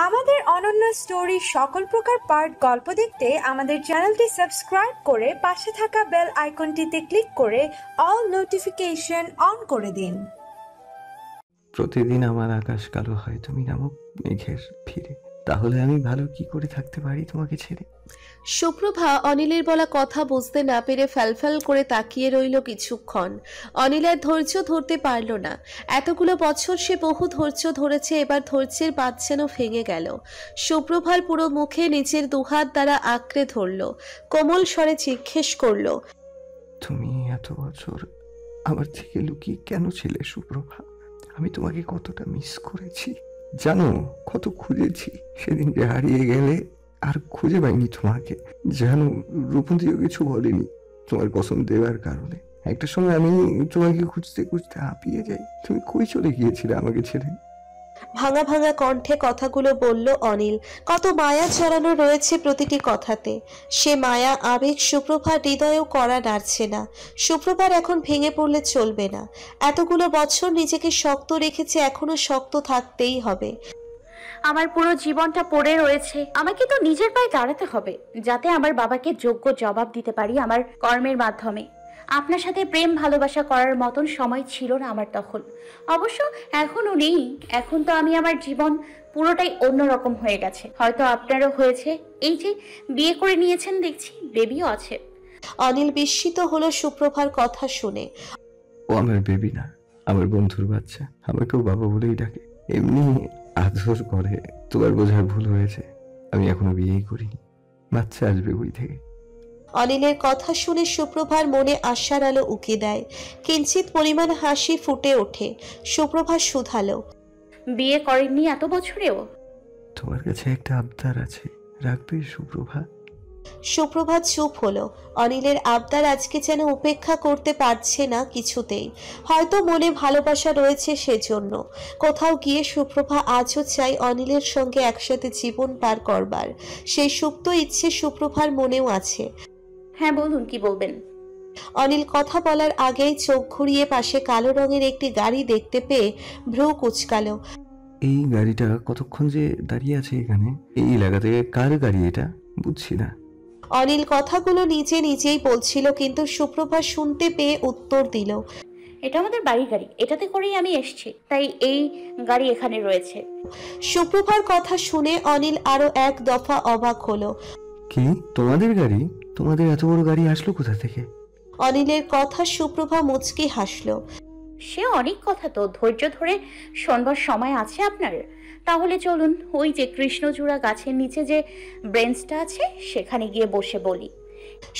আমাদের অনন্য স্টোরি সকল প্রকার পার্ট গল্প দেখতে আমাদের চ্যানেলটি সাবস্ক্রাইব করে পাশে থাকা বেল আইকনটিতে ক্লিক করে অল নোটিফিকেশন অন করে দিন। প্রতিদিন আমার আকাশ কালো হয় তুমি নামক মেঘের ভিড়ে, তাহলে আমি ভালো কি করে থাকতে পারি তোমাকে ছেড়ে? সুপ্রভা অনিলের বলা কথা বুঝতে না পেরে ফ্যালফ্যাল করে তাকিয়ে রইল কিছুক্ষণ। অনিলের ধৈর্য ধরতে পারল না। এতগুলো বছর সে বহু ধৈর্য ধরেছে, এবার ধৈর্যের বাঁধ যেন ভেঙে গেল। সুপ্রভার পুরো মুখে নিজের দুহাত দ্বারা আঁকড়ে ধরল, কোমল স্বরে জিজ্ঞেস করল, তুমি এত বছর আমার থেকে লুকিয়ে কেন ছিলে সুপ্রভা? আমি তোমাকে কতটা মিস করেছি জানো, কত খুঁজেছি। সেদিন যে হারিয়ে গেলে আর খুঁজে পাইনি তোমাকে জানো। রূপন্তীও কিছু বলেনি তোমার কসম দেওয়ার কারণে। একটা সময় আমি তোমাকে খুঁজতে খুঁজতে হাঁপিয়ে যাই। তুমি কই চলে গিয়েছিলে আমাকে ছেড়ে? ভাঙা ভাঙা কণ্ঠে কথাগুলো বলল অনিল। কত মায়া ছড়ানো রয়েছে প্রতিটি কথাতে। সে মায়া আবেগ সুপ্রভার হৃদয়েও করা নাড়ছে না। সুপ্রভার এখন ভেঙে পড়লে চলবে না। এতগুলো বছর নিজেকে শক্ত রেখেছে, এখনো শক্ত থাকতেই হবে। আমার পুরো জীবনটা পড়ে রয়েছে, আমাকে তো নিজের পায়ে দাঁড়াতে হবে, যাতে আমার বাবাকে যোগ্য জবাব দিতে পারি আমার কর্মের মাধ্যমে। আপনার সাথে প্রেম ভালোবাসা করার মতন সময় ছিল না আমার তখন, অবশ্য এখনো নেই। এখন তো আমি আমার জীবন পুরোটাই অন্যরকম হয়ে গেছে। হয়তো আপনারও হয়েছে। এই যে বিয়ে করে নিয়েছেন দেখছি, বেবিও আছে। অনিল বিস্মিত হলো সুপ্রভার কথা শুনে। ও আমার বেবি না, আমার বন্ধুর বাচ্চা। আমাকেও বাবা বলেই ডাকে, এমনি আদর করে। তোমার বোঝার ভুল হয়েছে, আমি এখনো বিয়েই করিনি। বাচ্চা আসবে ওই থেকে। অনিলের কথা শুনে সুপ্রভার মনে আশার আলো উকি দেয়। কিঞ্চিত পরিমাণ হাসি ফুটে ওঠে। সুপ্রভা শুধালো, বিয়ে করেননি এত বছরেও? তোমার কাছে একটা আবদার আছে, রাখবে সুপ্রভা? সুপ্রভা চুপ হলো। অনিলের আবদার আজকে যেন উপেক্ষা করতে পারছে না কিছুতেই। হয়তো মনে ভালোবাসা রয়েছে সেজন্য। কোথাও গিয়ে সুপ্রভা আজও চাই অনিলের সঙ্গে একসাথে জীবন পার করবার। সেই সুপ্ত ইচ্ছে সুপ্রভার মনেও আছে। হ্যাঁ বলুন, কি বলবেন? অনিল কথা বলার আগেই চোখ ঘুরিয়ে পাশে কালো রঙের একটি গাড়ি দেখতে পেয়ে ভ্রু কুঁচকালো। এই গাড়িটা কতক্ষণ যে দাঁড়িয়ে আছে এখানে? এই এলাকাতে কার গাড়ি এটা বুঝছি না। অনিল কথাগুলো নিজে নিজেই বলছিল, কিন্তু সুপ্রভা শুনতে পেয়ে উত্তর দিল, এটা আমাদের বাড়ির গাড়ি, এটাতে করেই আমি এসেছি, তাই এই গাড়ি এখানে রয়েছে। সুপ্রভার কথা শুনে অনিল আরো এক দফা অবাক হলো। কি তোমাদের গাড়ি? তোমাদের এত বড় গাড়ি আসলো কোথা থেকে? অনিলের কথা সুপ্রভা মুচকি হাসলো। সে অনেক কথা তো, ধৈর্য ধরে শোনবার সময় আছে আপনার? তাহলে চলুন, ওই যে কৃষ্ণচূড়া গাছের নিচে যে বেঞ্চটা আছে সেখানে গিয়ে বসে বলি।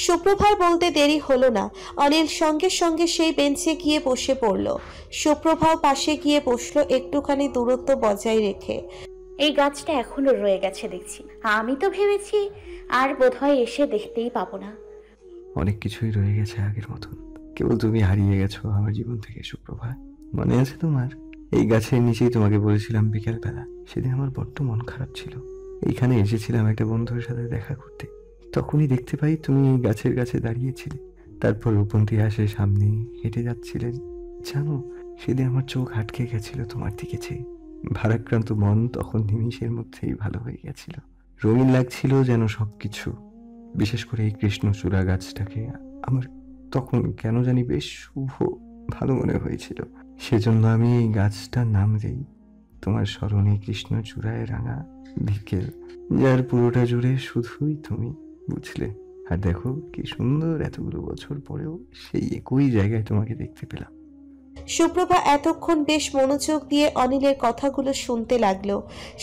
সুপ্রভার বলতে দেরি হলো না। অনিল সঙ্গে সঙ্গে সেই বেঞ্চে গিয়ে বসে পড়ল। সুপ্রভাও পাশে গিয়ে বসলো, একটুখানি দূরত্ব বজায় রেখে। এই গাছটা এখনো রয়ে গেছে দেখছি। আমি তো ভেবেছি আর বোধহয় এসে দেখতেই পাবো না। অনেক কিছুই রয়ে গেছে আগের মতন, কেবল তুমি হারিয়ে গেছো আমার জীবন থেকে সুপ্রভা। মনে আছে তোমার? এই গাছের নিচেই তোমাকে বলেছিলাম বিকেলবেলা। সেদিন আমার বড্ড মন খারাপ ছিল। এইখানে এসেছিলাম একটা বন্ধুর সাথে দেখা করতে। তখনই দেখতে পাই তুমি এই গাছের কাছে দাঁড়িয়েছিলে। তারপর রূপন্তী আসে সামনে, হেঁটে যাচ্ছিলেন। জানো, সেদিন আমার চোখ আটকে গেছিল তোমার দিকে চেয়ে। ভারাক্রান্ত মন তখন নিমিষের মধ্যেই ভালো হয়ে গেছিল। রঙিন লাগছিল যেন সবকিছু। বিশেষ করে এই কৃষ্ণচূড়া গাছটাকে আমার তখন কেন জানি বেশ শুভ ভালো মনে হয়েছিল। সেজন্য আমি এই গাছটার নাম দিই তোমার স্মরণে কৃষ্ণচূড়ায় রাঙা বিকেল, যার পুরোটা জুড়ে শুধুই তুমি, বুঝলে? আর দেখো কি সুন্দর, এতগুলো বছর পরেও সেই একই জায়গায় তোমাকে দেখতে পেলাম। সুপ্রভা এতক্ষণ বেশ মনোযোগ দিয়ে অনিলের কথাগুলো শুনতে লাগলো।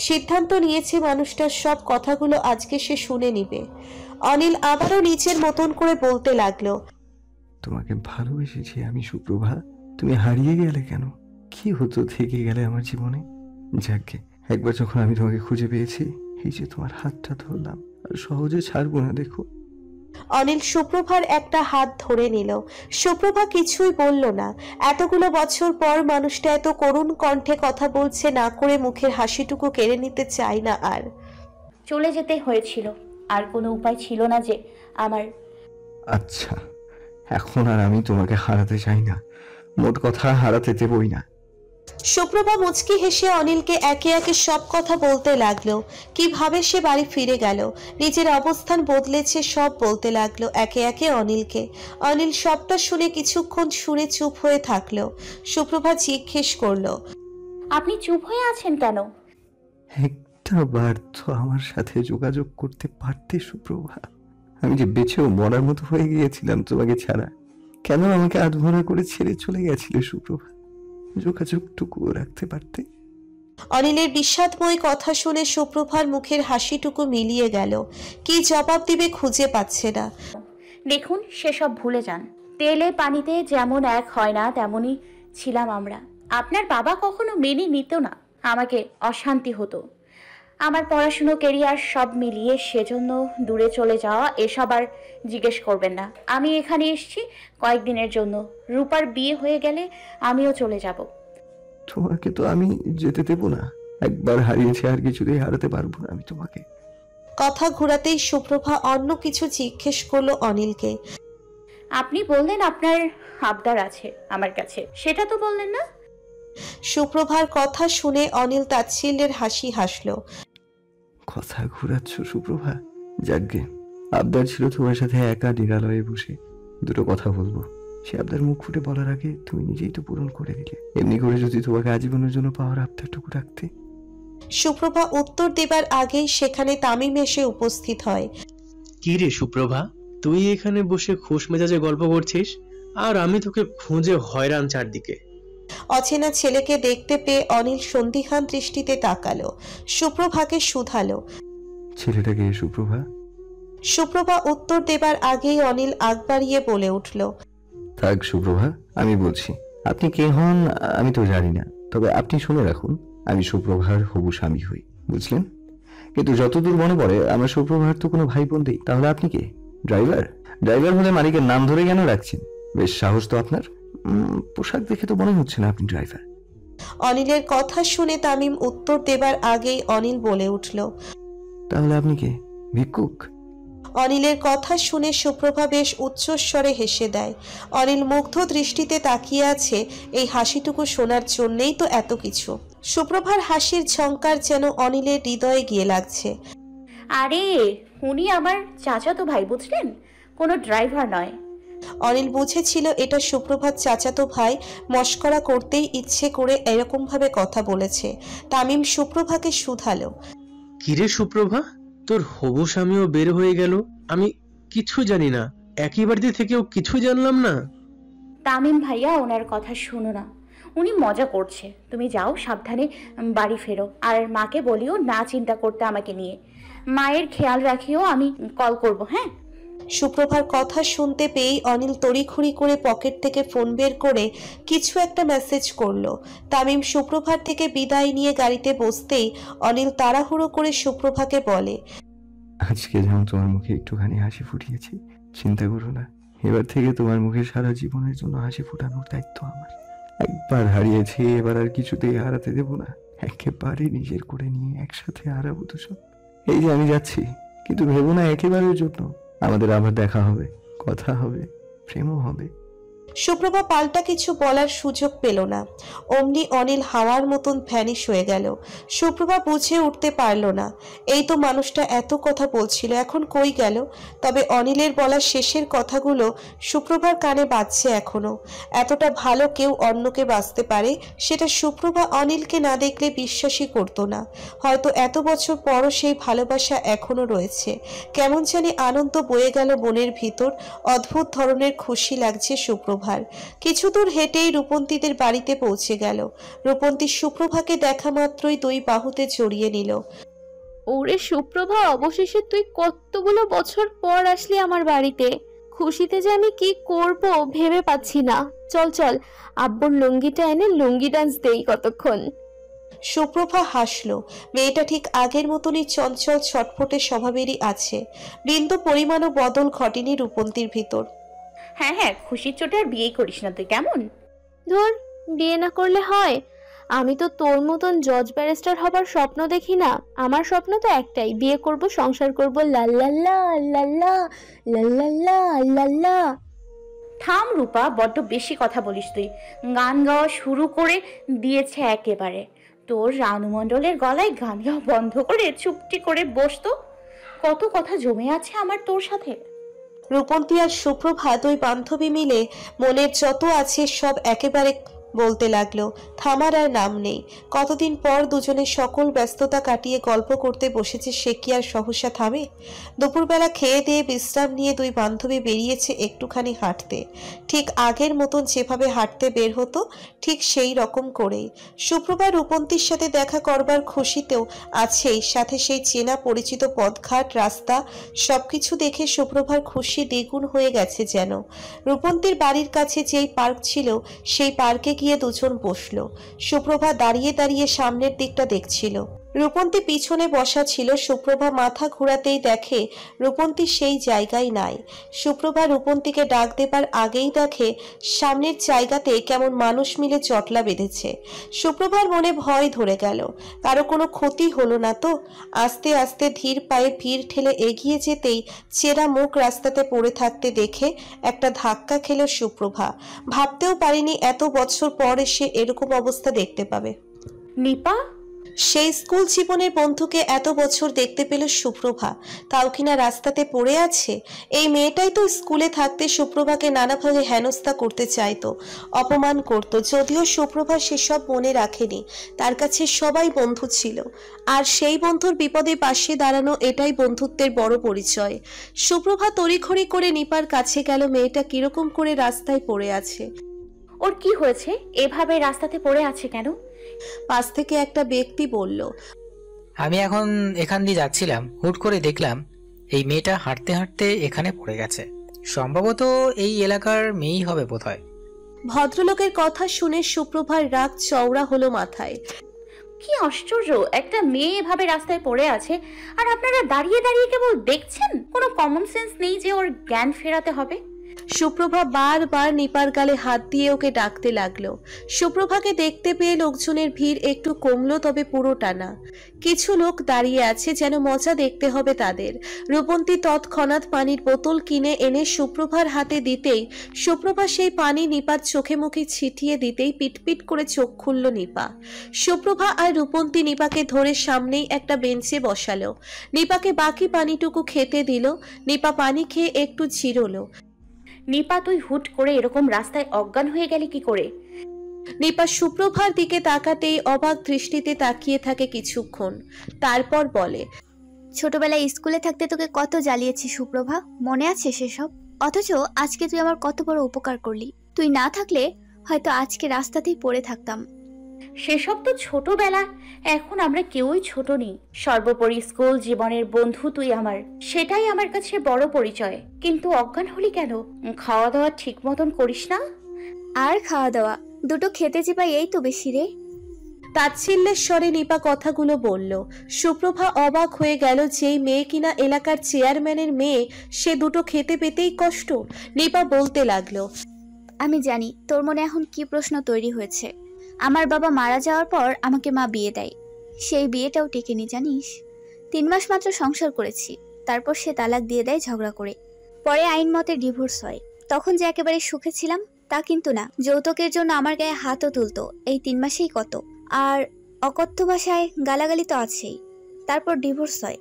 সিদ্ধান্ত নিয়েছে মানুষটার সব কথাগুলো আজকে সে শুনে নিবে। অনিল আবারও নিজের মতন করে বলতে লাগলো, তোমাকে ভালোবেসেছি আমি সুপ্রভা। তুমি হারিয়ে গেলে কেন? কি হতো থেকে গেলে আমার জীবনে? যাকে একবার যখন আমি তোমাকে খুঁজে পেয়েছি, এই যে তোমার হাতটা ধরলাম, আর সহজে ছাড়বো না। দেখো। অনিল সুপ্রভার একটা হাত ধরে নিল। সুপ্রভা কিছুই বলল না। এতগুলো বছর পর মানুষটা এত করুণ কণ্ঠে কথা বলছে, না করে মুখের হাসিটুকু কেড়ে নিতে চায় না আর। চলে যেতে হয়েছিল, আর কোনো উপায় ছিল না যে আমার। আচ্ছা, এখন আর আমি তোমাকে হারাতে চাই না। মোট কথা, হারাতে দেবই না। সুপ্রভা মুচকি হেসে অনিলকে একে একে সব কথা বলতে লাগলো। কিভাবে সে বাড়ি ফিরে গেল, নিজের অবস্থান বদলেছে, সব বলতে লাগলো একে একে অনিলকে। অনিল সবটা শুনে কিছুক্ষণ শুনে চুপ হয়ে থাকলো। সুপ্রভা জিজ্ঞেস করলো, আপনি চুপ হয়ে আছেন কেন? একটা বার তো আমার সাথে যোগাযোগ করতে পারতে সুপ্রভা। আমি যে বেঁচেও মরার মতো হয়ে গিয়েছিলাম তোমাকে ছাড়া। কেন আমাকে আধমরা করে ছেড়ে চলে গেছিলে সুপ্রভা? যোগাযোগটুকুও রাখতে পারতে। অনিলের বিষাদময় কথা শুনে সুপ্রভার মুখের হাসিটুকু মিলিয়ে গেল। কি জবাব দিবে খুঁজে পাচ্ছে না। দেখুন, সেসব ভুলে যান। তেলে পানিতে যেমন এক হয় না, তেমনই ছিলাম আমরা। আপনার বাবা কখনো মেনে নিত না, আমাকে অশান্তি হতো। আমার পড়াশুনো, কেরিয়ার সব মিলিয়ে সেজন্য দূরে চলে যাওয়া, এসব আর জিজ্ঞেস করবেন না। আমি এখানে এসেছি কয়েকদিনের জন্য। রূপার বিয়ে হয়ে গেলে আমিও চলে যাব। তোমাকে তো আমি যেতে দেবো না। একবার হারিয়েছি, আর কিছুতেই হারাতে পারবো না আমি তোমাকে। কথা ঘুরাতেই সুপ্রভা অন্য কিছু জিজ্ঞেস করলো অনিলকে। আপনি বললেন আপনার আবদার আছে আমার কাছে, সেটা তো বললেন না। সুপ্রভার কথা শুনে অনিল তাচ্ছিল্যের হাসি হাসলো। কথা ঘুরাচ্ছ সুপ্রভা? যাকগে, আবদার ছিল তোমার সাথে একা নিরালয়ে বসে দুটো কথা বলবো। সে আবদার মুখ ফুটে বলার আগে তুমি নিজেই তো পূরণ করে দিলে। এমনি করে যদি তোমাকে আজীবনের জন্য পাওয়ার আবদারটুকু রাখতে। সুপ্রভা উত্তর দেবার আগেই সেখানে তামিম এসে উপস্থিত হয়। কি রে সুপ্রভা, তুই এখানে বসে খোশ মেজাজে গল্প করছিস, আর আমি তোকে খুঁজে হয়রান চারদিকে। অচেনা ছেলেকে দেখতে পেয়ে অনিল সন্দিহান দৃষ্টিতে তাকালো। সুপ্রভাকে শুধালো। ছেলেটাকে সুপ্রভা? সুপ্রভা উত্তর দেবার আগেই অনিল আগ বাড়িয়ে বলে উঠল, থাক সুপ্রভা, আমি বলছি। আপনি কে হন আমি তো জানি না, তবে আপনি শুনে রাখুন, আমি সুপ্রভার হবু স্বামী হই, বুঝলেন? কিন্তু যতদূর মনে পড়ে আমার সুপ্রভার তো কোনো ভাই বোন নেই। তাহলে আপনি কে? ড্রাইভার? ড্রাইভার হলে মালিকের নাম ধরে কেন রাখছেন? বেশ সাহস তো আপনার। পোশাক দেখে তো মনে হচ্ছে না আপনি ড্রাইভার। অনিলের কথা শুনে তামিম উত্তর দেবার আগেই অনিল বলে উঠল, তাহলে আপনি কে? ভিক্ষুক? অনিলের কথা শুনে সুপ্রভা বেশ উচ্চস্বরে হেসে দেয়। অনিল মুগ্ধ দৃষ্টিতে তাকিয়ে আছে এই হাসিটুকু শোনার জন্যেই তো এত কিছু। সুপ্রভার হাসির ঝংকার যেন অনিলের হৃদয়ে গিয়ে লাগছে। আরে, উনি আমার চাচাতো ভাই, বুঝলেন? কোনো ড্রাইভার নয়। অনিল বুঝেছিল এটা সুপ্রভাত চাচাতো ভাই, মস্করা করতেই ইচ্ছে করে এরকম ভাবে কথা বলেছে। তামিম সুপ্রভাকে শুধালো, কিরে সুপ্রভা, তোর হবু স্বামীও বের হয়ে গেল, আমি কিছু জানি না। একই বাড়িতে থেকেও কিছু জানলাম না। তামিম ভাইয়া, ওনার কথা শোনো না, উনি মজা করছে। তুমি যাও, সাবধানে বাড়ি ফেরো। আর মাকে বলিও না চিন্তা করতে আমাকে নিয়ে। মায়ের খেয়াল রাখিও, আমি কল করব। হ্যাঁ। সুপ্রভার কথা শুনতে পেয়েই অনিল তড়িঘড়ি করে পকেট থেকে ফোন বের করে কিছু একটা মেসেজ করলো। তামিম সুপ্রভার থেকে বিদায় নিয়ে গাড়িতে বসতেই অনিল তাড়াহুড়ো করে সুপ্রভাকে বলে, আজকে যেমন তোমার মুখে একটুখানি হাসি ফুটিয়েছি, চিন্তা করো না, এবার থেকে তোমার মুখে সারা জীবনের জন্য হাসি ফোটানোর দায়িত্ব আমার। একবার হারিয়েছি, এবার আর কিছুতেই হারাতে দেব না। একেবারে নিজের করে নিয়ে একসাথে হারাবো তো সব। এই যে আমি যাচ্ছি, কিন্তু ভেবো না একেবারের জন্য। আমাদের আবার দেখা হবে, কথা হবে, প্রেমও হবে। সুপ্রভা পাল্টা কিছু বলার সুযোগ পেল না। অমনি অনিল হাওয়ার মতন ভ্যানিশ হয়ে গেল। সুপ্রভা বুঝে উঠতে পারল না, এই তো মানুষটা এত কথা বলছিল, এখন কই গেল? তবে অনিলের বলা শেষের কথাগুলো সুপ্রভার কানে বাজছে এখনো। এতটা ভালো কেউ অন্যকে বাঁচতে পারে, সেটা সুপ্রভা অনিলকে না দেখলে বিশ্বাসই করতো না। হয়তো এত বছর পরও সেই ভালোবাসা এখনো রয়েছে। কেমন জানি আনন্দ বয়ে গেল মনের ভিতর, অদ্ভুত ধরনের খুশি লাগছে সুপ্রভা। কিছু দূর হেঁটেই রূপন্তীদের বাড়িতে পৌঁছে গেল। রূপন্তী সুপ্রভাকে দেখা মাত্রই দুই বাহুতে জড়িয়ে নিল। ওরে সুপ্রভা, অবশেষে তুই কতগুলো বছর পর আসলি আমার বাড়িতে। খুশিতে যে আমি কি করব ভেবে পাচ্ছি না। চল চল, আব্বুর লুঙ্গিটা এনে লুঙ্গি ডান্স দেই কতক্ষণ। সুপ্রভা হাসলো। মেয়েটা ঠিক আগের মতনই চঞ্চল ছটফটে স্বভাবেরই আছে। বিন্দু পরিমাণও বদল ঘটেনি রূপন্তীর ভিতর। হ্যাঁ হ্যাঁ, খুশির চোটে আর বিয়ে করিস না তুই, কেমন? ধর, বিয়ে না করলে হয়? আমি তো তোর মতন জজ ব্যারিস্টার হবার স্বপ্ন দেখি না। আমার স্বপ্ন তো একটাই, বিয়ে করব, সংসার করব, লাল্লাল্লা লাল্লা লাল্লাল্লা লাল্লা। থাম রূপা, বড্ড বেশি কথা বলিস তুই। গান গাওয়া শুরু করে দিয়েছে একেবারে। তোর রানু মণ্ডলের গলায় গান গাওয়া বন্ধ করে চুপটি করে বসতো। কত কথা জমে আছে আমার তোর সাথে। রূপন্তী আর সুপ্রভা দুই বান্ধবী মিলে মনের যত আছে সব একেবারে বলতে লাগলো। থামার আর নাম নেই। কতদিন পর দুজনে সকল ব্যস্ততা কাটিয়ে গল্প করতে বসেছে, সে কি আর সহসা থামে? দুপুরবেলা খেয়ে দিয়ে বিশ্রাম নিয়ে দুই বান্ধবী বেরিয়েছে একটুখানি হাঁটতে। ঠিক আগের মতন যেভাবে হাঁটতে বের হতো ঠিক সেই রকম করেই। সুপ্রভা রূপন্তীর সাথে দেখা করবার খুশিতেও আছেই, সাথে সেই চেনা পরিচিত পথঘাট রাস্তা সবকিছু দেখে সুপ্রভার খুশি দ্বিগুণ হয়ে গেছে যেন। রূপন্তীর বাড়ির কাছে যেই পার্ক ছিল সেই পার্কে গিয়ে দুজন বসলো। সুপ্রভা দাঁড়িয়ে দাঁড়িয়ে সামনের দিকটা দেখছিল। রূপন্তী পিছনে বসা ছিল। সুপ্রভা মাথা ঘোরাতেই দেখে রূপন্তী সেই জায়গায় নাই। সুপ্রভা রূপন্তীকে ডাক দেবার আগেই দেখে সামনের জায়গাতে কেমন মানুষ মিলে জটলা বেঁধেছে। সুপ্রভার মনে ভয় ধরে গেল, কারো কোনো ক্ষতি হলো না তো। আস্তে আস্তে ধীর পায়ে ভিড় ঠেলে এগিয়ে যেতেই চেরা মুখ রাস্তাতে পড়ে থাকতে দেখে একটা ধাক্কা খেল সুপ্রভা। ভাবতেও পারিনি এত বছর পর এসে এরকম অবস্থা দেখতে পাবে। নিপা? সেই স্কুল জীবনের বন্ধুকে এত বছর দেখতে পেল সুপ্রভা, তাও কিনা রাস্তাতে পড়ে আছে। এই মেয়েটাই তো স্কুলে থাকতে সুপ্রভাকে নানাভাবে হেনস্থা করতে চাইতো, অপমান করত। যদিও সুপ্রভা সেসব মনে রাখেনি, তার কাছে সবাই বন্ধু ছিল, আর সেই বন্ধুর বিপদে পাশে দাঁড়ানো এটাই বন্ধুত্বের বড় পরিচয়। সুপ্রভা তড়িঘড়ি করে নিপার কাছে গেল। মেয়েটা কিরকম করে রাস্তায় পড়ে আছে। ওর কি হয়েছে? এভাবে রাস্তাতে পড়ে আছে কেন? পাশ থেকে একটা ব্যক্তি বলল, আমি এখন এখান দিয়ে যাচ্ছিলাম, হুট করে দেখলাম এই মেয়েটা হাঁটতে হাঁটতে এখানে পড়ে গেছে। সম্ভবত এই এলাকার মেয়েই হবে বোধহয়। ভদ্রলোকের কথা শুনে সুপ্রভার রাগ চওড়া হলো মাথায়। কি আশ্চর্য, একটা মেয়ে এভাবে রাস্তায় পড়ে আছে আর আপনারা দাঁড়িয়ে দাঁড়িয়ে কেবল দেখছেন? কোনো কমন সেন্স নেই যে ওর জ্ঞান ফেরাতে হবে? সুপ্রভা বারবার নিপার গালে হাত দিয়ে ওকে ডাকতে লাগলো। সুপ্রভাকে দেখতে পেয়ে লোকজনের ভিড় একটু কমলো, তবে পুরোটা না। কিছু লোক দাঁড়িয়ে আছে, যেন মজা দেখতে হবে তাদের। রূপন্তী তৎক্ষণাৎ পানির বোতল কিনে এনে সুপ্রভার হাতে দিতেই সুপ্রভা সেই পানি নিপার চোখে মুখে ছিটিয়ে দিতেই পিটপিট করে চোখ খুলল নিপা। সুপ্রভা আর রূপন্তী নিপাকে ধরে সামনেই একটা বেঞ্চে বসালো। নিপাকে বাকি পানিটুকু খেতে দিল। নিপা পানি খেয়ে একটু জিরোলো। নিপা, তুই হুট করে এরকম রাস্তায় অজ্ঞান হয়ে গেলি কি করে? নিপা সুপ্রভার দিকে তাকাতেই অবাক দৃষ্টিতে তাকিয়ে থাকে কিছুক্ষণ, তারপর বলে, ছোটবেলায় স্কুলে থাকতে তোকে কত জ্বালিয়েছি সুপ্রভা, মনে আছে সেসব? অথচ আজকে তুই আমার কত বড় উপকার করলি। তুই না থাকলে হয়তো আজকে রাস্তাতেই পড়ে থাকতাম। সেসব তো ছোটবেলা, এখন আমরা কেউই ছোট নেই। সর্বোপরি স্কুল জীবনের বন্ধু তুই আমার, সেটাই আমার কাছে বড় পরিচয়। কিন্তু অজ্ঞান হলি কেন? খাওয়া দাওয়া ঠিক মতন করিস না? আর খাওয়া দাওয়া দুটো খেতে চিপাই, এই তো বেশি রে। তাচ্ছিল্যের স্বরে নিপা কথাগুলো বলল। সুপ্রভা অবাক হয়ে গেল, যেই মেয়ে কিনা এলাকার চেয়ারম্যানের মেয়ে, সে দুটো খেতে পেতেই কষ্ট। নিপা বলতে লাগলো, আমি জানি তোর মনে এখন কি প্রশ্ন তৈরি হয়েছে। আমার বাবা মারা যাওয়ার পর আমাকে মা বিয়ে দেয়। সেই বিয়েটাও টেকেনি জানিস। 3 মাস মাত্র সংসার করেছি, তারপর সে তালাক দিয়ে দেয় ঝগড়া করে। পরে আইন মতে ডিভোর্স হয়। তখন যে একেবারে সুখে ছিলাম তা কিন্তু না। যৌতুকের জন্য আমার গায়ে হাতও তুলতো এই 3 মাসেই কত। আর অকথ্য ভাষায় গালাগালি তো আছেই। তারপর ডিভোর্স হয়।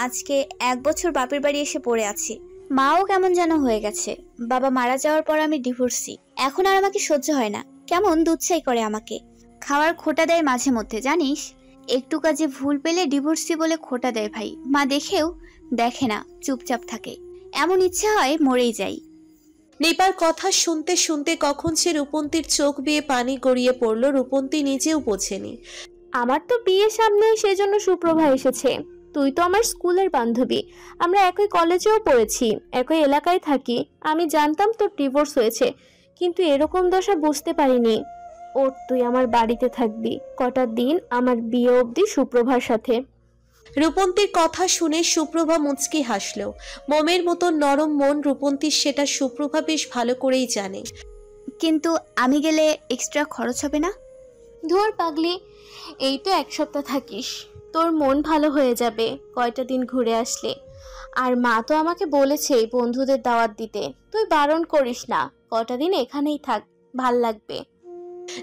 আজকে 1 বছর বাপের বাড়ি এসে পড়ে আছি। মাও কেমন যেন হয়ে গেছে। বাবা মারা যাওয়ার পর আমি ডিভোর্সি। এখন আর আমাকে সহ্য হয় না, কেমন দুধছাই করে আমাকে। খাওয়ার খোটা দেয় মাঝে মধ্যে জানিস। একটু কাজে ভুল পেলে ডিভোর্সি বলে খোটা দেয় ভাই। মা দেখেও দেখে না, চুপচাপ থাকে। এমন ইচ্ছা হয় মরেই যাই। নিপার কথা শুনতে শুনতে কখন সে রূপন্তীর চোখ বেয়ে পানি গড়িয়ে পড়ল, রূপন্তী নিজেও বোঝেনি। আমার তো বিয়ে সামনে, সেজন্য সুপ্রভা এসেছে। তুই তো আমার স্কুলের বান্ধবী, আমরা একই কলেজেও পড়েছি, একই এলাকায় থাকি। আমি জানতাম তোর ডিভোর্স হয়েছে, কিন্তু এরকম দশা বুঝতে পারিনি। ওর তুই আমার বাড়িতে থাকবি কটা দিন, আমার বিয়ে অবধি সুপ্রভার সাথে। রূপন্তীর কথা শুনে সুপ্রভা মুচকি হাসল। মোমের মতো নরম মন রূপন্তীর, সেটা সুপ্রভা বেশ ভালো করেই জানে। কিন্তু আমি গেলে এক্সট্রা খরচ হবে না? ধুর পাগলি, এই তো 1 সপ্তাহ থাকিস, তোর মন ভালো হয়ে যাবে কয়টা দিন ঘুরে আসলে। আর মা তো আমাকে বলেছেই বন্ধুদের দাওয়াত দিতে, তুই বারণ করিস না, কটা দিন এখানেই থাক, ভাল লাগবে।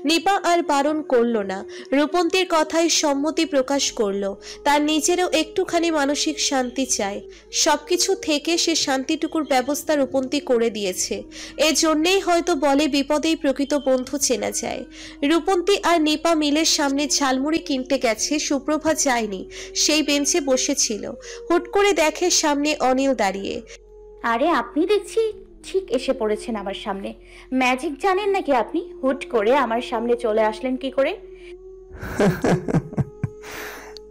নিপা আর বারণ করলো না, রূপন্তীর কথায় সম্মতি প্রকাশ করলো। তার নিজেরও একটুখানি মানসিক শান্তি চায়, সবকিছু থেকে সে শান্তিটুকুর ব্যবস্থা রূপন্তী করে দিয়েছে। এজন্যেই হয়তো বলে বিপদেই প্রকৃত বন্ধু চেনা যায়। রূপন্তী আর নিপা মিলের সামনে ঝালমুড়ি কিনতে গেছে, সুপ্রভা যায়নি, সেই বেঞ্চে বসেছিল। হুট করে দেখে সামনে অনিল দাঁড়িয়ে। আরে আপনি দেখছি ঠিক এসে পড়েছেন আমার সামনে। ম্যাজিক জানেন নাকি আপনি? হুট করে আমার সামনে চলে আসলেন কি করে?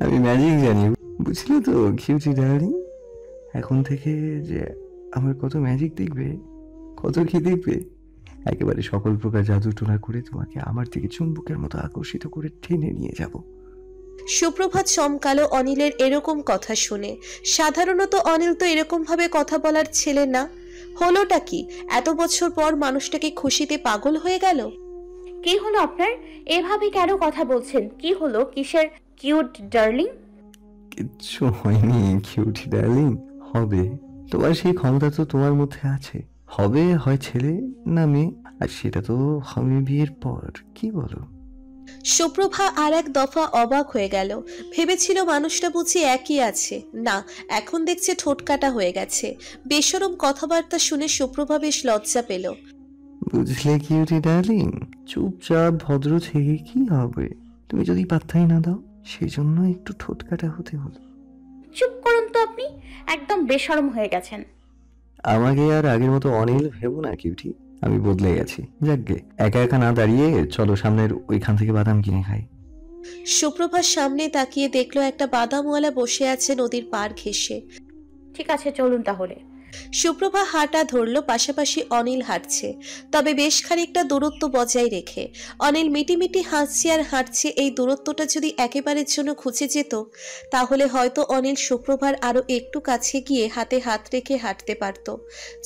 আমি ম্যাজিক জানি, বুঝলে তো কিউটি ডার্লিং। এখন থেকে যে আমার কত ম্যাজিক দেখবে, কত কি দেখবে, একেবারে সকল প্রকার জাদু টোনা করে তোমাকে আমার দিকে চুম্বকের মতো আকর্ষিত করে টেনে নিয়ে যাব। সুপ্রভা চমকালো অনিলের এরকম কথা শুনে। সাধারণত অনিল তো এরকম ভাবে কথা বলার ছেলে না। হলোটা কি? এত বছর পর মানুষটাকে খুশিতে পাগল হয়ে গেল। কি হলো আপনার? এভাবে কেন কথা বলছেন? কি হলো? কিসের কিউট ডার্লিং? কিচ্ছু হয়নি কিউটি ডার্লিং, হবে। তোমার সেই ক্ষমতা তো তোমার মধ্যে আছে, হবে হয় ছেলে না মেয়ে, আর সেটা তো হবে বিয়ের পর, কি বলো? সুপ্রভা আর এক দফা অবাক হয়ে গেল। ভেবেছিল মানুষটা বুঝি একই আছে, না, এখন দেখছে ঠোঁট কাটা হয়ে গেছে। বেশরম কথাবার্তা শুনে সুপ্রভা বেশ লজ্জা পেল। বুঝলে কিউটি ডার্লিং, চুপচাপ ভদ্র থেকে কি হবে? তুমি যদি পাত্তাই না দাও, সেই জন্য একটু ঠোঁট কাটা হতে হলো। চুপ করুন তো আপনি, একদম বেশরম হয়ে গেছেন। আমাকে আর আগের মতো অনিল ভেবো না কিউটি, আমি বদলে গেছি। যাকগে, একা একা না দাঁড়িয়ে চলো সামনের ওইখান থেকে বাদাম কিনে খাই। সুপ্রভার সামনে তাকিয়ে দেখলো একটা বাদামওয়ালা বসে আছে নদীর পার ঘেঁষে। ঠিক আছে, চলুন তাহলে। সুপ্রভা হাঁটা ধরল, পাশাপাশি অনিল হাঁটছে, তবে বেশ খানিকটা দূরত্ব বজায় রেখে। অনিল মিটিমিটি হাসছে আর হাঁটছে। এই দূরত্বটা যদি একেবারের জন্য খুঁজে যেত, তাহলে হয়তো অনিল সুপ্রভার আরো একটু কাছে গিয়ে হাতে হাত রেখে হাঁটতে পারত,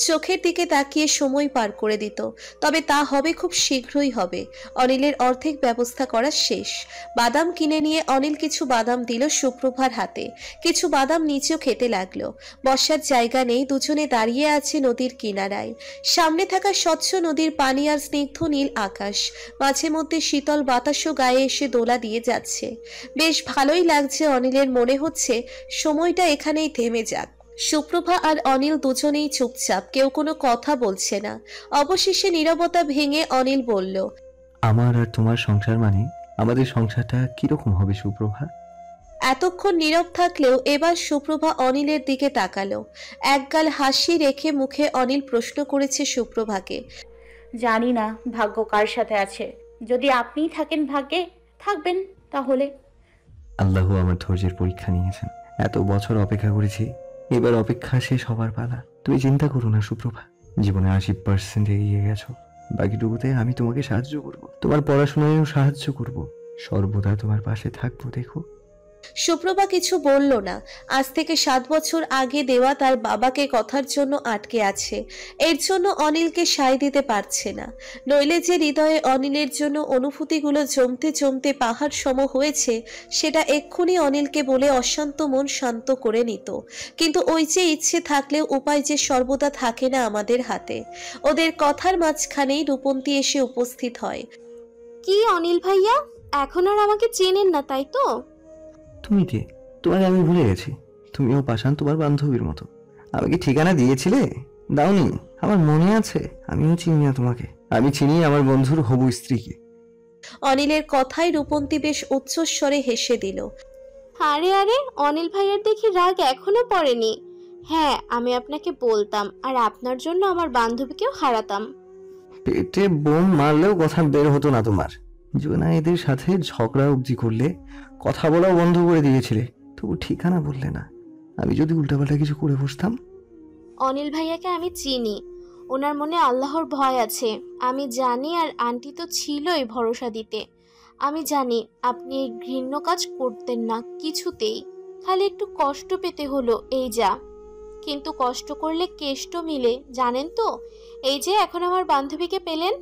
চোখের দিকে তাকিয়ে সময় পার করে দিত। তবে তা হবে খুব শীঘ্রই হবে। অনিলের অর্ধেক ব্যবস্থা করা শেষ। বাদাম কিনে নিয়ে অনিল কিছু বাদাম দিল সুপ্রভার হাতে, কিছু বাদাম নিচেও খেতে লাগলো। বসার জায়গা নেই, দুজন দাঁড়িয়ে আছে নদীর কিনারায়। সামনে থাকা স্বচ্ছ নদীর পানি আর স্নিগ্ধ নীল আকাশ, মাঝে মধ্যে শীতল বাতাসও গায়ে এসে দোলা দিয়ে যাচ্ছে। বেশ ভালোই লাগছে অনিলের, মনে হচ্ছে সময়টা এখানেই থেমে যাক। সুপ্রভা আর অনিল দুজনেই চুপচাপ, কেউ কোনো কথা বলছে না। অবশেষে নীরবতা ভেঙে অনিল বলল, আমার আর তোমার সংসার মানে আমাদের সংসারটা কিরকম হবে সুপ্রভা? এতক্ষণ নীরব থাকলেও এবার সুপ্রভা অনিলের দিকে তাকালো। একগাল হাসি রেখে মুখে অনিল প্রশ্ন করেছে সুপ্রভাকে, জানি না ভাগ্য কার সাথে আছে, যদি আপনিই থাকেন ভাগ্যে, থাকবেন তাহলে। আল্লাহ আমার ধৈর্যের পরীক্ষা নিয়েছেন, এত বছর অপেক্ষা করেছি, এবার অপেক্ষা শেষ হবার পালা। তুমি চিন্তা করো না সুপ্রভা, জীবনে 80% এগিয়ে গেছো, বাকিটুকুতে আমি তোমাকে সাহায্য করব, তোমার পড়াশোনায়ও সাহায্য করব, সর্বদা তোমার পাশে থাকবো। দেখো। সুপ্রভা কিছু বলল না। আজ থেকে 7 বছর আগে দেওয়া তার বাবাকে কথার জন্য আটকে আছে, এর জন্য অনিলকে সায় দিতে পারছে না। নইলে যে হৃদয়ে অনিলের জন্য অনুভূতিগুলো জমতে জমতে পাহাড় সম হয়েছে, সেটা এক্ষুনি অনিলকে বলে অশান্ত মন শান্ত করে নিত। কিন্তু ওই যে ইচ্ছে থাকলেও উপায় যে সর্বদা থাকে না আমাদের হাতে। ওদের কথার মাঝখানেই রূপন্তী এসে উপস্থিত হয়। কি অনিল ভাইয়া, এখন আর আমাকে চেনেন না তাই তো? তুমি কে? তোমাকে আমি ভুলে গেছি। তুমিও পাশান তোমার বান্ধবীর মতো। আমাকে ঠিকানা দিয়েছিলে, দাওনি? আমার মনে আছে, আমিও চিনি না তোমাকে। আমি চিনি আমার বন্ধুর হবু স্ত্রীকে। অনিলের কথায় রূপন্তী বেশ উচ্চস্বরে হেসে দিল। আরে আরে, অনিল ভাইয়ার দেখি রাগ এখনো পড়েনি। হ্যাঁ, আমি আপনাকে বলতাম, আর আপনার জন্য আমার বান্ধবীকেও হারাতাম। পেটে বোম মারলেও কথা বের হতো না তোমার। জোনায়েদের সাথে ঝগড়া অবধি করলে, কথা বলাও বন্ধ করে দিয়েছিলে, তবু ঠিকানা বললে না। আমি যদি উল্টাপাল্টা কিছু করে বসতাম। অনিল ভাইয়াকে আমি চিনি, ওনার মনে আল্লাহর ভয় আছে আমি জানি, আর আন্টি তো ছিলই ভরসা দিতে। আমি জানি আপনি এই ঘৃণ্য কাজ করতেন না কিছুতেই, খালি একটু কষ্ট পেতে হলো এই যা। কিন্তু কষ্ট করলে কেষ্ট মিলে, জানেন তো? এই যে এখন আমার বান্ধবীকে পেলেন।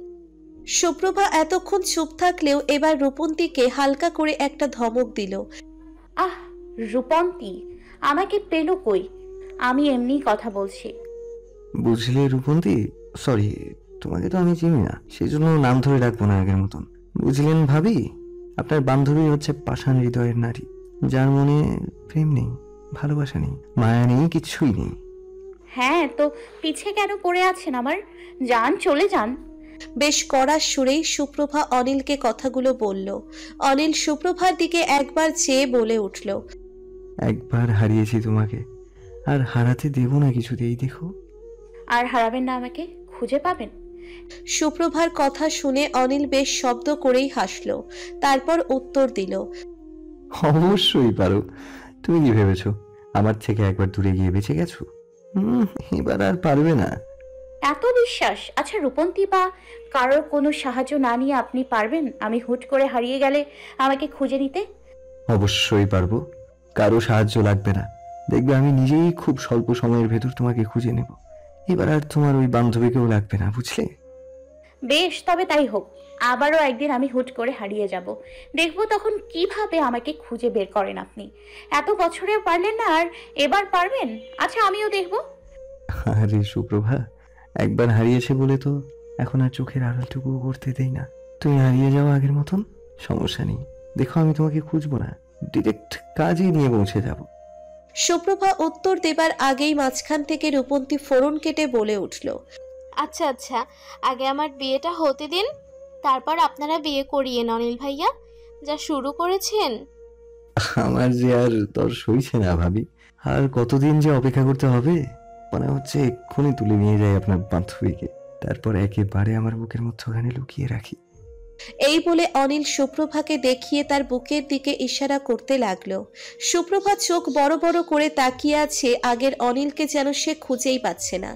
সুপ্রভা এতক্ষণ চুপ থাকলেও এবার রূপন্তীকে হালকা করে একটা ধমক দিল। আহ, রূপন্তী আমাকে পেল কই? আমি এমনি কথা বলছি। বুঝলে রূপন্তী, সরি, তোমাকে তো আমি চিনি না, সেই জন্য নাম ধরে ডাকবো না আগের মতন। বুঝলেন ভাবি, আপনার বান্ধবী হচ্ছে পাষাণ হৃদয়ের নারী, যার মনে প্রেম নেই, ভালোবাসা নেই, মায়া নেই, কিচ্ছুই নেই। হ্যাঁ, তো পিছে কেন পড়ে আছেন আমার? যান, চলে যান। বেশ কড়া সুরেই সুপ্রভা অনিলকে কথাগুলো বলল। অনিল সুপ্রভার দিকে একবার চেয়ে বলে উঠল, একবার হারিয়েছি তোমাকে, আর হারাতে দেব না কিছুতেই। দেখো, আর হারাবেন না আমাকে, খুঁজে পাবেন। সুপ্রভার কথা শুনে অনিল বেশ শব্দ করেই হাসল, তারপর উত্তর দিল, অবশ্যই পারো। তুমি কি ভেবেছো আমার থেকে একবার দূরে গিয়ে বেঁচে গেছো? এবার আর পারবে না। এত বিশ্বাস? আচ্ছা রূপন্তী বা কারোর কোনো সাহায্য না নিয়ে আপনি পারবেন আমি হুট করে হারিয়ে গেলে আমাকে খুঁজে নিতে? অবশ্যই পারবো, কারো সাহায্য লাগবে না। দেখবে আমি নিজেই খুব স্বল্প সময়ের ভেতর তোমাকে খুঁজে নেব। এবার আর তোমার ওই বান্ধবীকেও লাগবে না, বুঝলে? বেশ, তবে তাই হোক। আবারও একদিন আমি হুট করে হারিয়ে যাব, দেখবো তখন কিভাবে আমাকে খুঁজে বের করেন আপনি। এত বছরেও পারলেন না, আর এবার পারবেন? আচ্ছা, আমিও দেখবো। আরে সুপ্রভা, একবার হারিয়েছে বলে তো এখন আর চোখের আড়ালটুকু করতে দেই না। তুমি হারিয়ে যাও আগের মতন, সমস্যা নেই। দেখো, আমি তোমাকে খুঁজবো না, ডিরেক্ট কাজে নিয়ে পৌঁছে যাব। সুপ্রভা উত্তর দেবার আগেই মাঝখান থেকে রূপন্তী ফোড়ন কেটে বলে উঠল, আচ্ছা আচ্ছা, আগে আমার বিয়েটা হতে দিন, তারপর আপনারা বিয়ে করিয়েন অনিল ভাইয়া, যা শুরু করেছেন। আমার যে আর তর সইছে না ভাবি, আর কতদিন যে অপেক্ষা করতে হবে। মনে হচ্ছে এক্ষুনি তুলে নিয়ে যাই আপনার বান্ধবীকে, তারপর একেবারে আমার বুকের মধ্যখানে লুকিয়ে রাখি। এই বলে অনিল সুপ্রভাকে দেখিয়ে তার বুকের দিকে ইশারা করতে লাগলো। সুপ্রভা চোখ বড় বড় করে তাকিয়ে আছে, আগের অনিলকে যেন সে খুঁজেই পাচ্ছে না।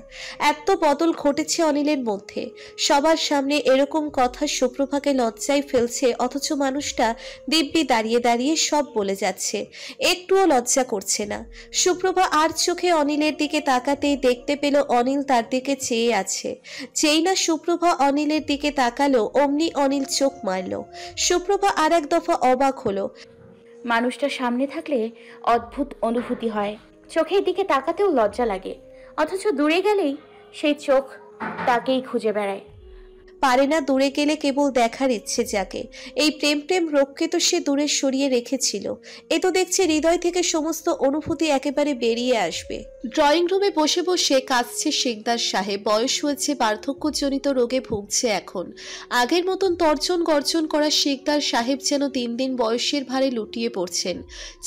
এত বদল ঘটেছে অনিলের মধ্যে, সবার সামনে এরকম কথা সুপ্রভাকে লজ্জায় ফেলছে, অথচ মানুষটা দিব্যি দাঁড়িয়ে দাঁড়িয়ে সব বলে যাচ্ছে, একটুও লজ্জা করছে না। সুপ্রভা আর চোখে অনিলের দিকে তাকাতেই দেখতে পেল অনিল তার দিকে চেয়ে আছে। যেই না সুপ্রভা অনিলের দিকে তাকালো, অমনি অনিল চোখ মারল। সুপ্রভা আর এক দফা অবাক হলো। মানুষটা সামনে থাকলে অদ্ভুত অনুভূতি হয়, চোখের দিকে তাকাতেও লজ্জা লাগে, অথচ দূরে গেলেই সেই চোখ তাকেই খুঁজে বেড়ায়। পারে না দূরে গেলে কেবল দেখার ইচ্ছে জাগে। এই প্রেম প্রেম রোগকে তো সে দূরে সরিয়ে রেখেছিল, এ তো দেখছে হৃদয় থেকে সমস্ত অনুভূতি একেবারে বেরিয়ে আসবে। ড্রয়িং রুমে বসে বসে কাঁদছে শিকদার সাহেব। বয়স হয়েছে, বার্ধক্যজনিত রোগে ভুগছে এখন। আগের মতন তর্জন গর্জন করা শিকদার সাহেব যেন দিন দিন বয়সের ভারে লুটিয়ে পড়ছেন।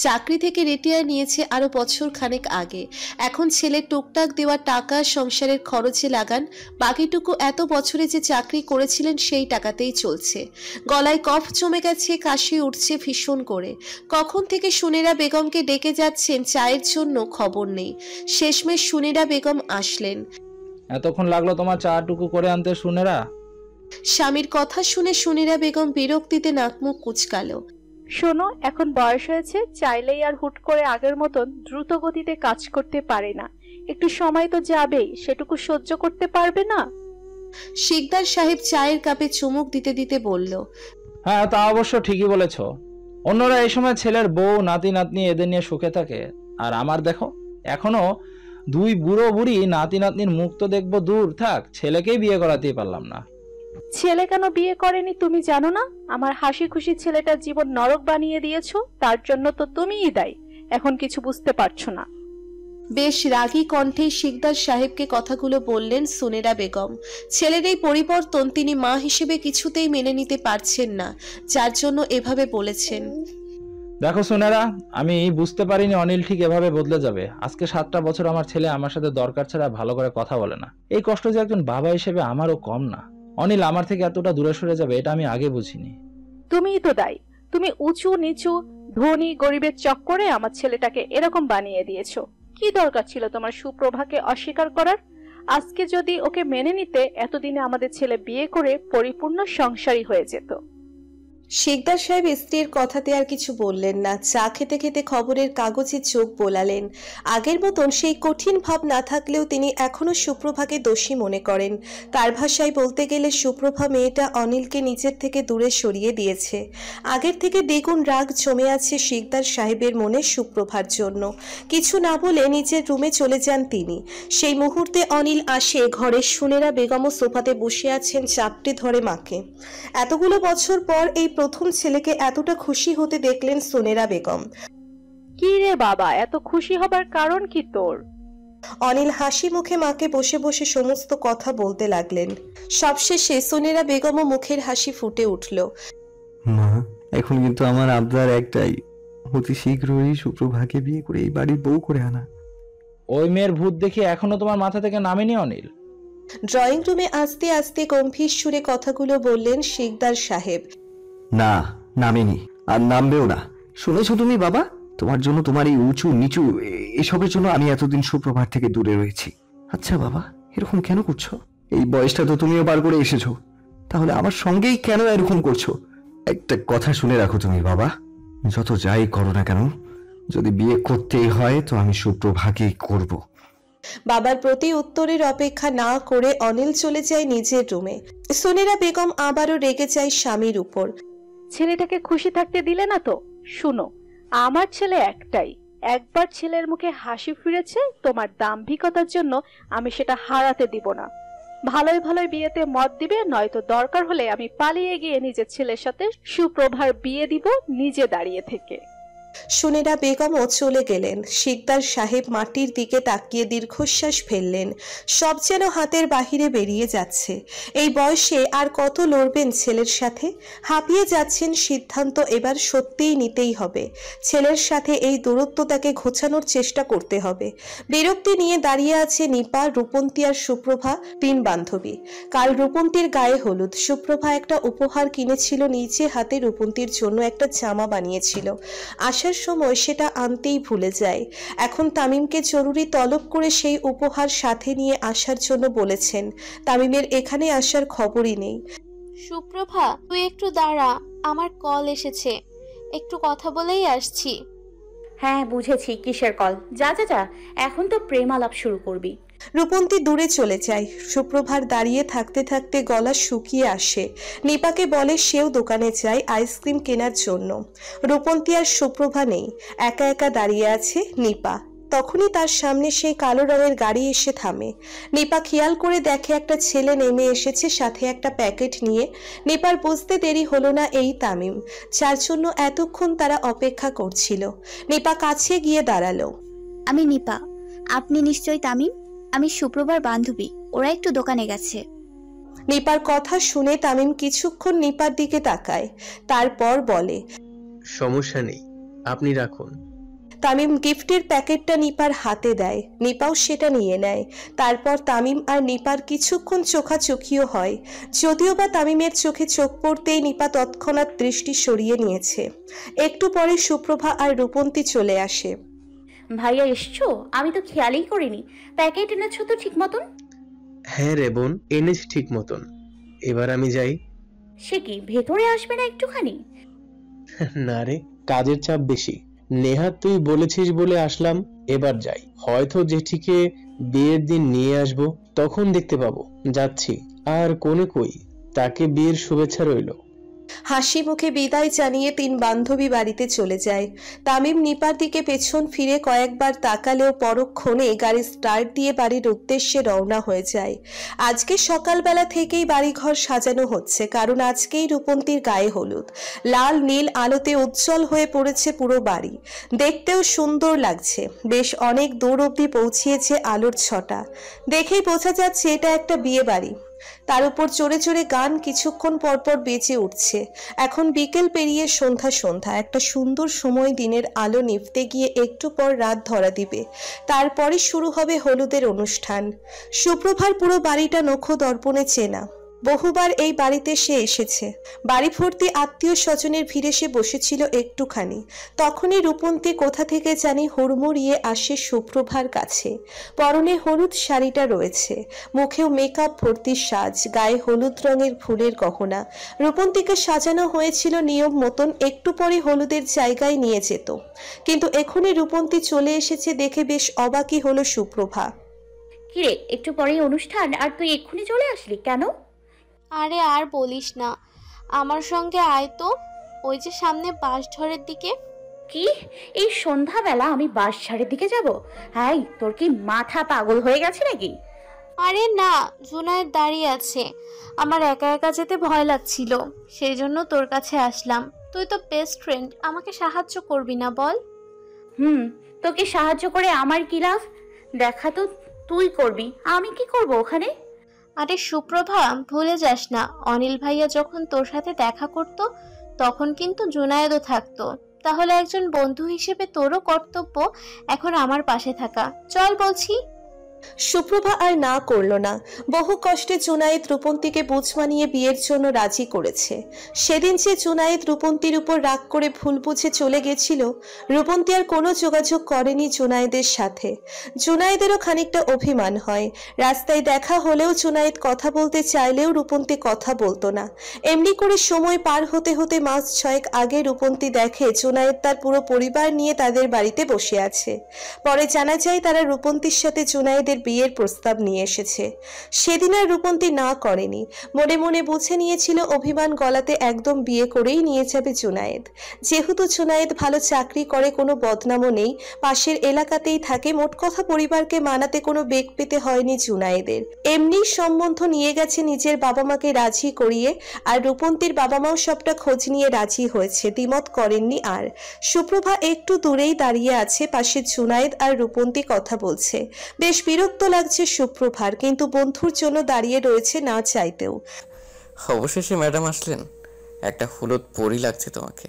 চাকরি থেকে রিটায়ার নিয়েছে আরো বছর খানেক আগে। এখন ছেলের টুকটাক দেওয়া টাকা সংসারের খরচে লাগান, বাকিটুকু এত বছরে যে চাকরি করেছিলেন সেই টাকাতেই চলছে। গলায় কফ জমে গেছে, কাশি উঠছে ভীষণ করে। কখন থেকে সুনেরা বেগমকে ডেকে যাচ্ছেন চায়ের জন্য, খবর নেই। শেষমেশ সুনেরা বেগম আসলেন। এতক্ষণ লাগলো তোমার চাটুকু করে আনতে সুনেরা? স্বামীর কথা শুনে সুনেরা বেগম বিরক্তিতে নাকমুখ কুচকালো। শোনো, এখন বয়স হয়েছে, চাইলেই আর হুট করে আগের মতন দ্রুত গতিতে কাজ করতে পারে না। একটু সময় তো যাবেই, সেটুকু সহ্য করতে পারবে না? শিকদার সাহেব চায়ের কাপে চুমুক দিতে দিতে বলল, হ্যাঁ, তা অবশ্য ঠিকই বলেছ। অন্যরা এই সময় ছেলের বউ নাতি নাতনি এদের নিয়ে সুখে থাকে, আর আমার দেখো এখনো দুই বুড়ো বুড়ি, নাতি নাতনির মুখ তো দেখবো দূর থাক, ছেলেকেই বিয়ে করাতেই পারলাম না। ছেলে কেন বিয়ে করেনি তুমি জানো না? আমার হাসি খুশি ছেলেটার জীবন নরক বানিয়ে দিয়েছো, তার জন্য তো তুমিই দায়ী। এখন কিছু বুঝতে পারছো না। বেশ রাগী কণ্ঠে শিকদার সাহেবকে কথাগুলো বললেন সুনেরা বেগম। ছেলের এই পরিবর্তন তিনি মা হিসেবে কিছুতেই মেনে নিতে পারছেন না, যার জন্য এভাবে বলেছেন। দেখো সুনেরা, আমি বুঝতে পারিনি অনিল ঠিক এভাবে বদলে যাবে। আজকে 7টা বছর আমার ছেলে আমার সাথে দরকার ছাড়া ভালো করে কথা বলে না। এই কষ্ট যে একজন বাবা হিসেবে আমারও কম না। অনিল আমার থেকে এতটা দূরে সরে যাবে এটা আমি আগে বুঝিনি। তুমিই তো দায়ী। তুমি উঁচু নিচু, ধনী গরিবের চক্করে আমার ছেলেটাকে এরকম বানিয়ে দিয়েছো। কি দরকার ছিল তোমার সুপ্রভাকে অস্বীকার করার? আজকে যদি ওকে মেনে নিতে, এতদিনে আমাদের ছেলে বিয়ে করে পরিপূর্ণ সংসারী হয়ে যেত। শিকদার সাহেব স্ত্রীর কথাতে আর কিছু বললেন না। চা খেতে খেতে খবরের কাগজে চোখ বোলালেন। আগের মতন সেই কঠিন ভাব না থাকলেও তিনি এখনো সুপ্রভাকে দোষী মনে করেন। তার ভাষায় বলতে গেলে সুপ্রভা মেয়েটা অনিলকে নিজের থেকে দূরে সরিয়ে দিয়েছে। আগের থেকে দ্বিগুণ রাগ জমে আছে শিকদার সাহেবের মনে সুপ্রভার জন্য। কিছু না বলে নিজের রুমে চলে যান তিনি। সেই মুহূর্তে অনিল আসে ঘরে। সুনেরা বেগমও সোফাতে বসে আছেন, চাপটে ধরে মাকে। এতগুলো বছর পর এই প্রথম ছেলেকে এতটা খুশি হতে দেখলেন সুনেরা বেগম। কি রে বাবা, এত খুশি হবার কারণ কি তোর? অনিল হাসি মুখে মাকে বসে বসে সমস্ত কথা বলতে লাগলেন। সবশেষে সুনেরা বেগমও মুখের হাসি ফুটে উঠল। মা, এখন কিন্তু আমার আবদার একটাই, অতি শীঘ্রই সুপ্রভাকে বিয়ে করে এই বাড়ির বউ করে আনা। ওই মেয়ের ভূত দেখে এখনো তোমার মাথা থেকে নামেনি অনিল? ড্রয়িং রুমে আস্তে আস্তে গম্ভীর সুরে কথাগুলো বললেন শিকদার সাহেব। না, নামেনি, আর নামবেও না। শুনেছো তুমি বাবা, তোমার জন্য, তোমার এই উঁচু নিচু এসবের জন্য আমি এতদিন সুপ্রভার থেকে দূরে রয়েছি। আচ্ছা বাবা, এরকম কেন করছো? এই বয়সটা তো তুমিও পার করে এসেছো, তাহলে আমার সঙ্গেই কেন এরকম করছো? একটা কথা শুনে রাখো তুমি বাবা, যত যাই করো না কেন, যদি বিয়ে করতেই হয় তো আমি সুপ্রভাকেই করব। বাবার প্রতি উত্তরের অপেক্ষা না করে অনিল চলে যায় নিজের রুমে। সুনেরা বেগম আবারও রেগে যায় স্বামীর উপর। ছেলেটাকে খুশি থাকতে দিলে না তো? শুনো, আমার ছেলে একটাই, একবার ছেলের মুখে হাসি ফিরেছে, তোমার দাম্ভিকতার জন্য আমি সেটা হারাতে দিব না। ভালোই ভালোই বিয়েতে মত দিবে, নয়তো দরকার হলে আমি পালিয়ে গিয়ে নিজের ছেলের সাথে সুপ্রভার বিয়ে দিব নিজে দাঁড়িয়ে থেকে। সুনেরা বেগমও চলে গেলেন। শিকদার সাহেব মাটির দিকে তাকিয়ে দীর্ঘশ্বাস ফেললেন। সব যেন হাতের বাহিরে বেরিয়ে যাচ্ছে। এই বয়সে আর কত লড়বেন ছেলের সাথে? হাঁপিয়ে যাচ্ছেন। সিদ্ধান্ত এবার সত্যিই নিতেই হবে। ছেলের সাথে এই দূরত্ব তাকে ঘোচানোর চেষ্টা করতে হবে। বিরক্তি নিয়ে দাঁড়িয়ে আছে নিপা, রূপন্তী আর সুপ্রভা, তিন বান্ধবী। কাল রূপন্তীর গায়ে হলুদ। সুপ্রভা একটা উপহার কিনেছিল নিজে হাতে, রূপন্তীর জন্য একটা জামা বানিয়েছিল। আসার সময় সেটা আনতেই ভুলে যায়। এখন তামিমকে জরুরি তলব করে সেই উপহার সাথে নিয়ে আসার জন্য বলেছেন। তামিমের এখানে আসার খবরই নেই। সুপ্রভা, তুই একটু দাঁড়া, আমার কল এসেছে, একটু কথা বলেই আসছি। হ্যাঁ বুঝেছি, কিসের কল? যা যা যা, এখন তো প্রেম আলাপ শুরু করবি। রূপন্তী দূরে চলে যায়। সুপ্রভার দাঁড়িয়ে থাকতে থাকতে গলা শুকিয়ে আসে। নিপাকে বলে সেও দোকানে যায় আইসক্রিম কেনার জন্য। রূপন্তী আর সুপ্রভা নেই, একা একা দাঁড়িয়ে আছে নিপা। তখনই তার সামনে সেই কালো রঙের গাড়ি এসে থামে। নিপা খেয়াল করে দেখে একটা ছেলে নেমে এসেছে, সাথে একটা প্যাকেট নিয়ে। নিপার বুঝতে দেরি হলো না, এই তামিম, যার জন্য এতক্ষণ তারা অপেক্ষা করছিল। নিপা কাছে গিয়ে দাঁড়ালো। আমি নিপা, আপনি নিশ্চয়ই তামিম? আমি সুপ্রভার বান্ধবী, ওরা একটু দোকানে গেছে। নিপার কথা শুনে তামিম কিছুক্ষণ নিপার দিকে তাকায়, তারপর বলে, সমস্যা নেই, আপনি রাখুন। তামিম গিফটের প্যাকেটটা নিপার হাতে দেয়। নিপাও সেটা নিয়ে নেয়। তারপর তামিম আর নিপার কিছুক্ষণ চোখাচোখিও হয়। যদিও বা তামিমের চোখে চোখ পড়তেই নিপা তৎক্ষণাৎ দৃষ্টি সরিয়ে নিয়েছে। একটু পরে সুপ্রভা আর রূপন্তী চলে আসে। ভাইয়া এসছো? আমি তো খেয়ালই করিনি। প্যাকেট এনেছো তো ঠিক মতন? হ্যাঁ রে বোন, এনেছি ঠিক মতন। এবার আমি যাই। সে কি, ভেতরে আসবে না একটুখানি? না রে, কাজের চাপ বেশি। নেহাত তুই বলেছিস বলে আসলাম, এবার যাই। হয়তো জেঠিকে বিয়ের দিন নিয়ে আসবো, তখন দেখতে পাবো। যাচ্ছি। আর কোনে কই, তাকে বিয়ের শুভেচ্ছা রইল। হাসি মুখে বিদায় জানিয়ে তিন বান্ধবী বাড়িতে চলে যায়। তামিম নিপার দিকে পেছন ফিরে কয়েকবার তাকালেও পরক্ষণে গাড়ি স্টার্ট দিয়ে বাড়ির উদ্দেশ্যে রওনা হয়ে যায়। আজকে সকালবেলা থেকেই বাড়িঘর সাজানো হচ্ছে, কারণ আজকেই রূপন্তীর গায়ে হলুদ। লাল নীল আলোতে উজ্জ্বল হয়ে পড়েছে পুরো বাড়ি। দেখতেও সুন্দর লাগছে। বেশ অনেক দূর অবধি পৌঁছিয়েছে আলোর ছটা। দেখেই বোঝা যাচ্ছে এটা একটা বিয়ে বাড়ি। তার উপর চড়ে চড়ে গান কিছুক্ষণ পরপর বেজে উঠছে। এখন বিকেল পেরিয়ে সন্ধ্যা সন্ধ্যা, একটা সুন্দর সময়। দিনের আলো নিভতে গিয়ে একটু পর রাত ধরা দিবে। তারপরে শুরু হবে হলুদের অনুষ্ঠান। সুপ্রভার পুরো বাড়িটা নখ দর্পণে চেনা। বহুবার এই বাড়িতে সে এসেছে। বাড়ি ভর্তি আত্মীয় স্বজনের ভিড়ে সে বসেছিল একটুখানি, তখনই রূপন্তী কোথা থেকে জানি হুড়মুড়িয়ে আসে সুপ্রভার কাছে। পরনে হলুদ শাড়িটা রয়েছে, মুখেও মেকআপ ভর্তি সাজ, গায়ে হলুদ রঙের ফুলের গহনা। রূপন্তীকে সাজানো হয়েছিল নিয়ম মতন, একটু পরে হলুদের জায়গায় নিয়ে যেত, কিন্তু এখনই রূপন্তী চলে এসেছে দেখে বেশ অবাকই হলো সুপ্রভা। কিরে, একটু পরেই অনুষ্ঠান আর তুই এক্ষুনি চলে আসলি কেন? আরে আর বলিস না, আমার সঙ্গে আয় তো, ওই যে সামনে বাঁশঝড়ের দিকে। কি, এই সন্ধ্যাবেলা আমি বাঁশঝাড়ের দিকে যাব? হাই, তোর কি মাথা পাগল হয়ে গেছে নাকি? আরে না, জুনায়েদ দাঁড়িয়ে আছে, আমার একা একা যেতে ভয় লাগছিল, সেই জন্য তোর কাছে আসলাম। তুই তো বেস্ট ফ্রেন্ড, আমাকে সাহায্য করবি না বল? তোকে সাহায্য করে আমার কি লাভ? দেখা তো তুই করবি, আমি কি করব ওখানে? আরে সুপ্রভা, ভুলে যাস না, অনিল ভাইয়া যখন তোর সাথে দেখা করত তখন কিন্তু জুনায়েদও থাকতো। তাহলে একজন বন্ধু হিসেবে তোরও কর্তব্য এখন আমার পাশে থাকা। চল বলছি। সুপ্রভা আর না করলো না। বহু কষ্টে জুনায়েদ রূপন্তীকে বুঝ মানিয়ে বিয়ের জন্য রাজি করেছে। সেদিন যে জুনায়েদ রূপন্তীর উপর রাগ করে ভুল বুঝে চলে গেছিল, রূপন্তী আর কোনো যোগাযোগ করেনি জুনায়েদের সাথে। জুনায়েদেরও খানিকটা অভিমান হয়। রাস্তায় দেখা হলেও জুনায়েদ কথা বলতে চাইলেও রূপন্তী কথা বলতো না। এমনি করে সময় পার হতে হতে মাস 6 আগে রূপন্তী দেখে জুনায়েদ তার পুরো পরিবার নিয়ে তাদের বাড়িতে বসে আছে। পরে জানা যায় তারা রূপন্তীর সাথে জুনায়েদের বিয়ের প্রস্তাব নিয়ে এসেছে। সেদিন আর রূপন্তী না করেনি, মনে মনে বুঝে নিয়েছিল অভিমান গলাতে একদম বিয়ে করেই নিয়ে যাবে জুনায়েদ। যেহেতু জুনায়েদ ভালো চাকরি করে, কোনো বদনামও নেই, পাশের এলাকাতেই থাকে, মোট কথা পরিবারকে মানাতে কোনো বেগ পেতে হয়নি জুনায়েদের। এমনি সম্বন্ধ নিয়ে গেছে নিজের বাবা মাকে রাজি করিয়ে, আর রূপন্তীর বাবা মাও সবটা খোঁজ নিয়ে রাজি হয়েছে, দ্বিমত করেননি আর। সুপ্রভা একটু দূরেই দাঁড়িয়ে আছে, পাশে জুনায়েদ আর রূপন্তী কথা বলছে। বেশ বিরক্ত লাগছে সুপ্রভার, কিন্তু বন্ধুর জন্য দাঁড়িয়ে রয়েছে না চাইতেও। অবশেষে ম্যাডাম আসলেন, একটা হলুদ পরি লাগছে তোমাকে।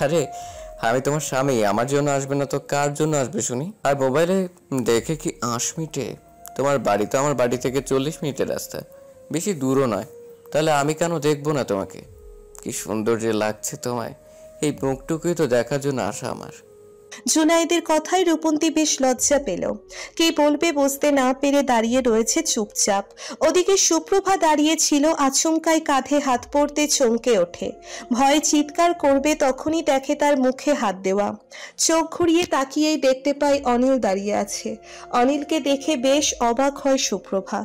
আরে আমি তোমার স্বামী, আমার জন্য আসবে না তো কার জন্য আসবে শুনি? আর মোবাইলে দেখে কি 8 মিনিটে? তোমার বাড়ি তো আমার বাড়ি থেকে 40 মিনিটের রাস্তা, বেশি দূরও নয়। তাহলে আমি কেন দেখবো না তোমাকে? কি সুন্দর যে লাগছে তোমায়, এই মুখটুকুই তো দেখার জন্য আসা আমার। জুনায়েদের কথায় রূপন্তী বেশ লজ্জা পেল, কি বলবে বুঝতে না পেরে দাঁড়িয়ে রয়েছে চুপচাপ। ওদিকে সুপ্রভা দাঁড়িয়ে ছিল, আচমকায় কাঁধে হাত পড়তে চমকে ওঠে। ভয়ে চিৎকার করবে তখনই দেখে তার মুখে হাত দেওয়া। চোখ ঘুরিয়ে তাকিয়েই দেখতে পায় অনিল দাঁড়িয়ে আছে। অনিলকে দেখে বেশ অবাক হয় সুপ্রভা।